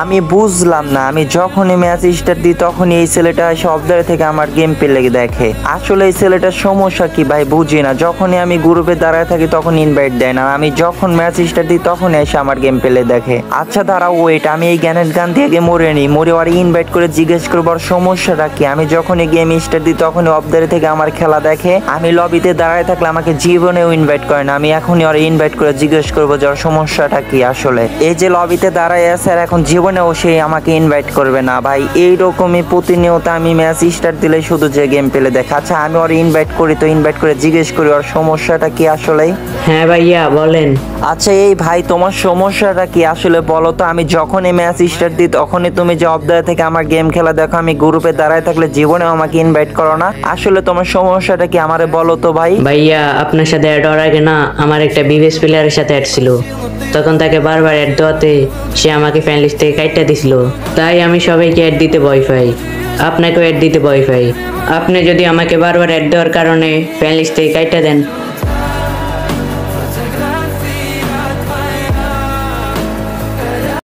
আমি বুঝলাম না, আমি যখনই ম্যাচ স্টার্ট দিই তখনই এই ছেলেটা এসে অবদারে থেকে আমার গেম প্লে দেখে। আসলে এই ছেলেটার সমস্যা কি ভাই বুঝি না, যখনই আমি গ্রুপে দাঁড়ায় থাকি তখন ইনভাইট দেয় না, আমি যখন ম্যাচ স্টার্ট দিই তখন এসে আমার গেম প্লে দেখে। আচ্ছা দাঁড়াও ওয়েট, আমি এই জ্ঞানের গান থেকে মরে নিই, মরে আর ইনভাইট করে জিজ্ঞেস করবো আর সমস্যাটা কি। আমি যখনই গেম স্টার্ট দিই তখনই অবদারে থেকে আমার খেলা দেখে, আমি লবিতে দাঁড়ায় থাকলে আমাকে জীবনেও ইনভাইট করে না। আমি এখনই ওর ইনভাইট করে জিজ্ঞেস করবো যে ওর সমস্যাটা কি আসলে। এই যে লবিতে দাঁড়ায় আছে আর এখন জীবনেও সে আমাকে ইনভাইট করবে না ভাই, এইরকমই প্রতিনিয়ত আমি ম্যাচ স্টার্ট দিলে শুধু যে গেম পেলে দেখা। আচ্ছা আমি ওর ইনভাইট করি, তো ইনভাইট করে জিজ্ঞেস করি ওর সমস্যাটা কি আসলে। হ্যাঁ ভাইয়া বলেন। আচ্ছা এই ভাই তোমার সমস্যাটা কি আসলে বলো তো। আমি যখনই ম্যাচ স্টার্ট দিই তখনই তুমি যে অবদায় থেকে আমার গেম খেলা দেখো, আমি গ্রুপে দাঁড়ায় থাকলে জীবনেও আমাকে ইনভাইট করো না, আসলে তোমার সমস্যাটা কি আমারে বলো তো ভাই। ভাইয়া আপনার সাথে অ্যাড হওয়ার আগে না আমার একটা বিবিএস প্লেয়ারের সাথে অ্যাড ছিল, তখন তাকে বারবার অ্যাড দেওয়াতে সে আমাকে ফ্যান লিস্ট থেকে কাইটটা দিছিল, তাই আমি সবাইকে অ্যাড দিতে ভয় পাই, আপনাকেও অ্যাড দিতে ভয় পাই। আপনি যদি আমাকে বারবার অ্যাড দেওয়ার কারণে ফ্যান লিস্ট থেকে কাইটটা দেন